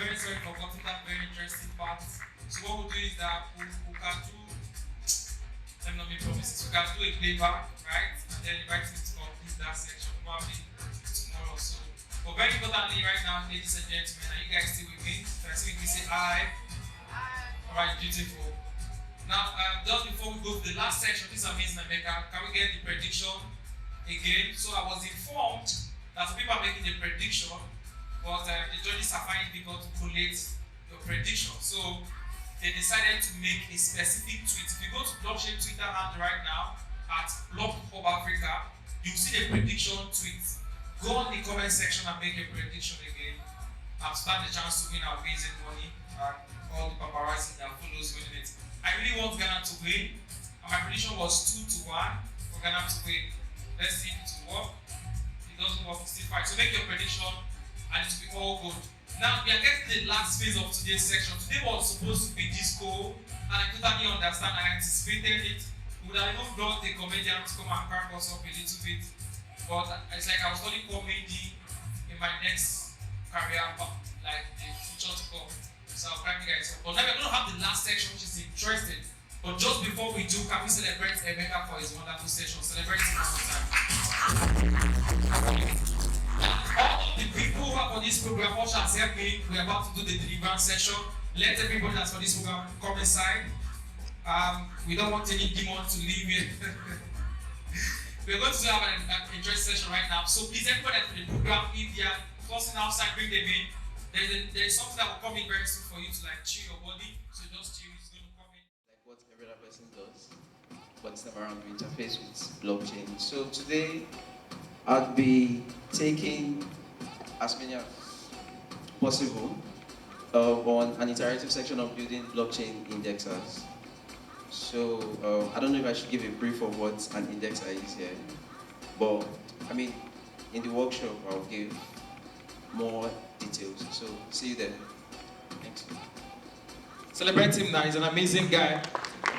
very sorry for cutting that very interesting part. So what we'll do is that we can do, let me not make promises, we can do a playback, right? And then invite you to complete that section probably tomorrow or so. But very importantly right now, ladies and gentlemen, are you guys still with me? Can I see me say hi? Alright, beautiful. Now, just before we go to the last section, this is amazing, America. Can we get the prediction again? So I was informed that some people are making a prediction, but the judges are finding it difficult to collate your prediction. So they decided to make a specific tweet. If you go to blockchain Twitter handle right now at Block Hub Africa, you'll see the prediction tweet. Go on the comment section and make a prediction again. And stand the chance to win our amazing money and all the paparazzi that follows winning it. I really want Ghana to win. And my prediction was 2-1 for Ghana to win. Let's see if it will work. If it doesn't work, it's still fine. So make your prediction and it will be all good. Now we are getting the last phase of today's section. Today was supposed to be disco, and I totally understand. I anticipated it. We would have even brought the comedian to come and crack us up a little bit. But it's like I was studying comedy in my next career, like the future to come. So I'll crack you guys up. But now we're going to have the last section, which is interesting. But just before we do, can we celebrate Emeka for his wonderful session? Celebrate him one more time. All the people who are for this program, all shall help me. We're about to do the deliverance session. Let everybody that's for this program come inside. We don't want any demon to leave here. We're going to have an interesting session right now. So please, everybody that's for the program, if they are crossing outside, bring them in. There's something that will come in very soon for you to like chill your body. So just chill, it's going to come in. Like what every other person does, but this time around we interface with blockchain. So today, I'll be taking as many as possible on an interactive section of building blockchain indexers. So I don't know if I should give a brief of what an indexer is here, but I mean, in the workshop I'll give more details. So see you there. Thanks. Celebrate him now, he's an amazing guy.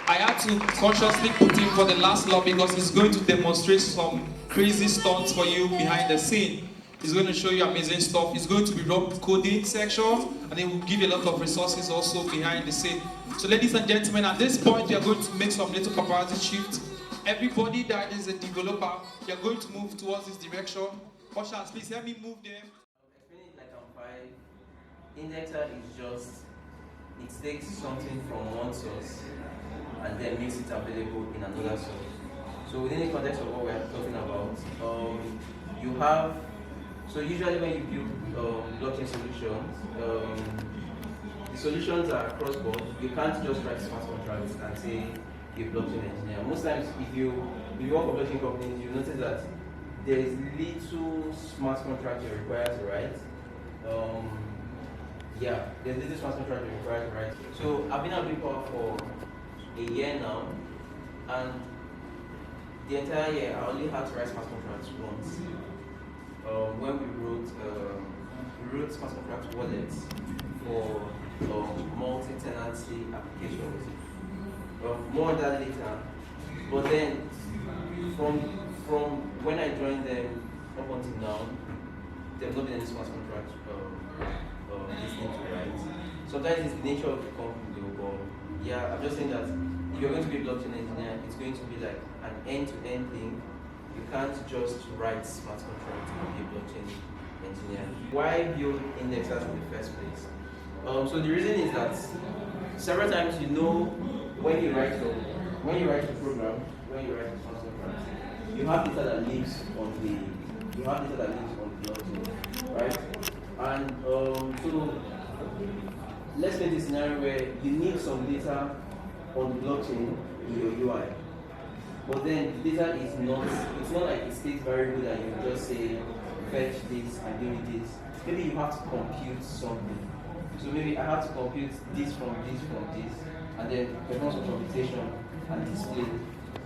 I had to consciously put him for the last law because he's going to demonstrate some crazy stunts for you behind the scene. He's going to show you amazing stuff. He's going to be rock coding section, and he will give you a lot of resources also behind the scene. So ladies and gentlemen, at this point we are going to make some little paparazzi shift. Everybody that is a developer, you're going to move towards this direction. Ushers, please help me move them. Explain it like I'm 5. Indexer is just, it takes something from one source and then makes it available in another source. So within the context of what we're talking about, you have, so usually when you build blockchain solutions, the solutions are cross-board. You can't just write smart contracts and say you're a blockchain engineer. Most times if you work for blockchain companies, you notice that there is little smart contract you're required to write. There's little smart contract you're required to write. So I've been at BCHA for a year now, and the entire year I only had to write smart contracts once. When we wrote smart contract wallets for multi-tenancy applications. More on that later. But then, from when I joined them up until now, there's not been any smart contract listening to write. Sometimes it's the nature of the company though, but yeah, I'm just saying that if you're going to be a blockchain engineer, it's going to be like an end-to-end thing. You can't just write smart contracts and be a blockchain engineer. Why build indexers in the first place? So the reason is that several times when you write the program, when you write the smart contract, you have data that lives on the blockchain, right? And so let's take this scenario where you need some data on the blockchain in your UI. But then the data is not, it's not like it stays variable that you just say fetch this and give me this. Maybe you have to compute something. So maybe I have to compute this from this, and then perform some computation and display.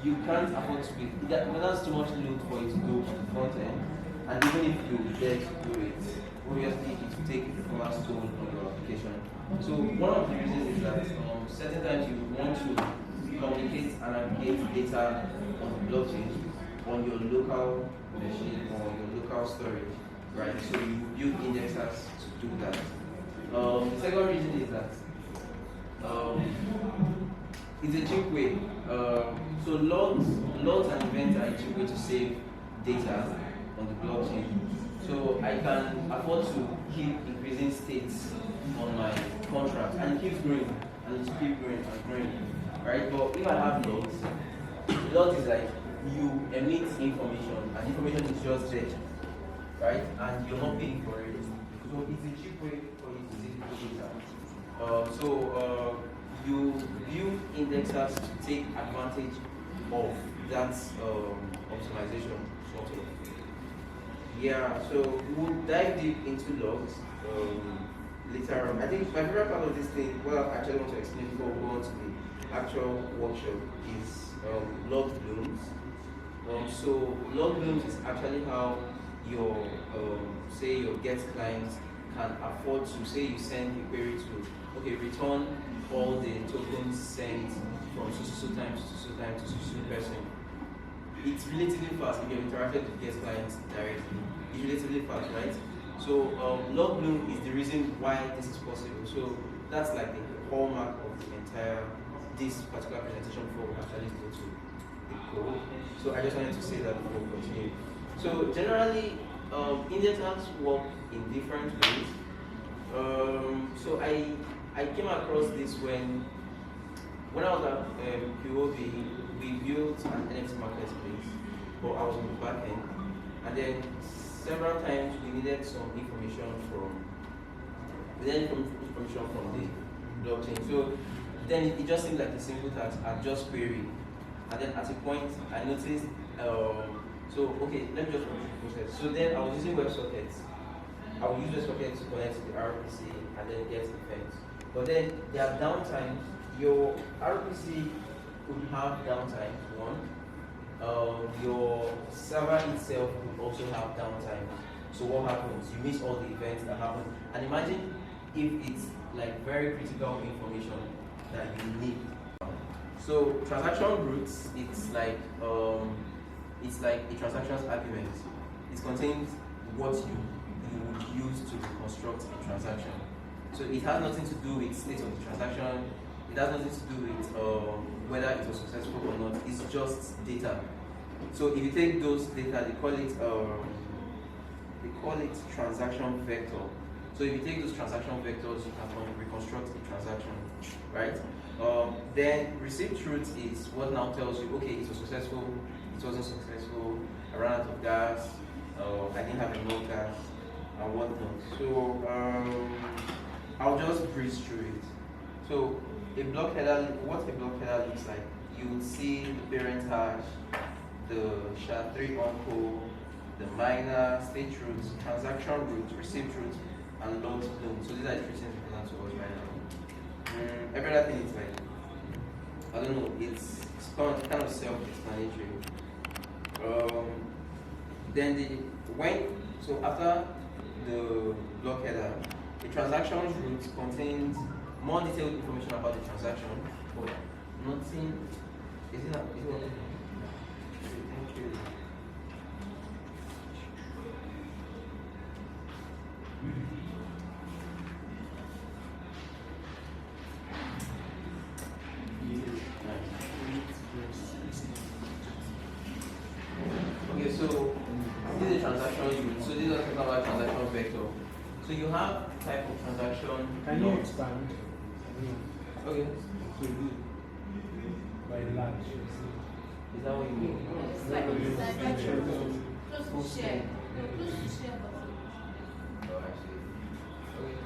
You can't afford to be, that's too much load for you to do on the front end. And even if you dare to do it, obviously it will take the performance toll on your application. So one of the reasons is that certain times you want to communicate and aggregate data on the blockchain on your local machine or your local storage, right? So you build indexers to do that. The second reason is that it's a cheap way. So logs and events are a cheap way to save data on the blockchain. So I can afford to keep increasing states on my contract, and it keeps growing, and it keeps growing and growing, right? But if I have logs is like you emit information, and information is just there, right? And you're not paying for it. So it's a cheap way for you to save data. You build indexers to take advantage of that optimization, sort of. Yeah, so we'll dive deep into logs later on. I think my favorite part of this thing, what I actually want to explain before we go on to the actual workshop, is log blooms. So log blooms is actually how your say your get clients can afford to, say you send a query to return all the tokens sent from so time to so time to so person. It's relatively fast if you have interacted with guest clients directly. It's relatively fast, right? So log bloom is the reason why this is possible. So that's like the hallmark of the entire this particular presentation before we actually go to the code. So I just wanted to say that before we continue. So generally, indexers work in different ways. So I came across this when I was at QOB. We built an NFT marketplace, but I was on the back end, and then several times we needed some information from the blockchain. So then it just seemed like a simple task. I just query, and then at a point I noticed. Let me just run through the process. So then I was using WebSockets. I would use WebSockets to connect to the RPC and then get effects. But then there are downtimes. Your RPC could have downtime, one. Your server itself could also have downtime. So what happens? You miss all the events that happen. And imagine if it's like very critical information that you need. So transaction roots, it's like a transactions argument. It contains what you would use to reconstruct a transaction. So it has nothing to do with state of the transaction. It has nothing to do with whether it was successful or not. It's just data. So if you take those data, they call it transaction vector. So if you take those transaction vectors, you can reconstruct a transaction, right? Then receipt truth is what now tells you, okay, it was successful, it wasn't successful, I ran out of gas, I didn't have enough gas, and whatnot. So I'll just breeze through it. So what a block header looks like, you would see the parent hash, the SHA-3 uncle, the miner, state roots, transaction root, receipt root, and logs bloom. So these are the three things important to us right now. Every other thing is like, I don't know, it's kind of self-explanatory. So after the block header, the transaction root contains more detailed information about the transaction, but nothing. Is it okay? Thank you. Okay, so this is a transaction root. So this is talking about transaction vector. So you have type of transaction. Can you expand? Okay. By large. Is that what you mean? It's like close to share. Close to share button. Oh, actually. Okay.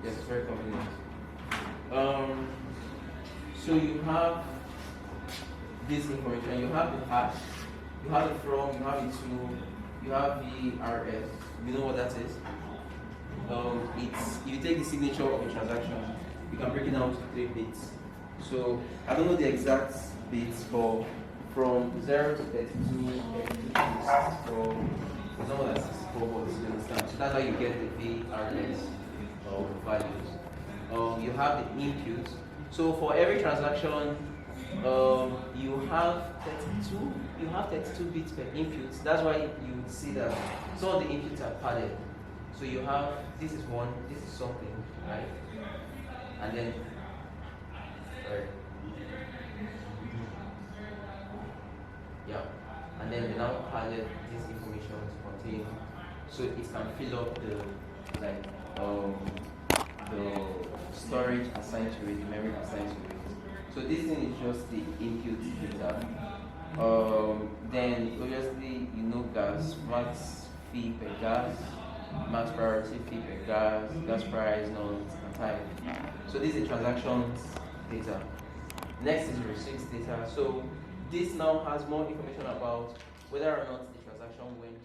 Yes, it's very convenient. So you have this information. You have the hash. You have the from. You have the to. You have the RS. You know what that is? It's if you take the signature of a transaction, you can break it down to 3 bits. So I don't know the exact bits, but from 0 to 32, so it's not that 64 bits, you understand? So that's how you get the VRS values. You have the input. So for every transaction, you have 32 bits per input. That's why you would see that some of the inputs are padded. So you have, this is one, this is something, right? And then, sorry. Yeah. And then we now added this information to contain, so it can fill up the storage assigned to it, the memory assigned to it. So this thing is just the input data. Then obviously gas, max fee per gas, max priority fee per gas price, notes, and time. So this is transactions data. Next is receipts data. So this now has more information about whether or not the transaction went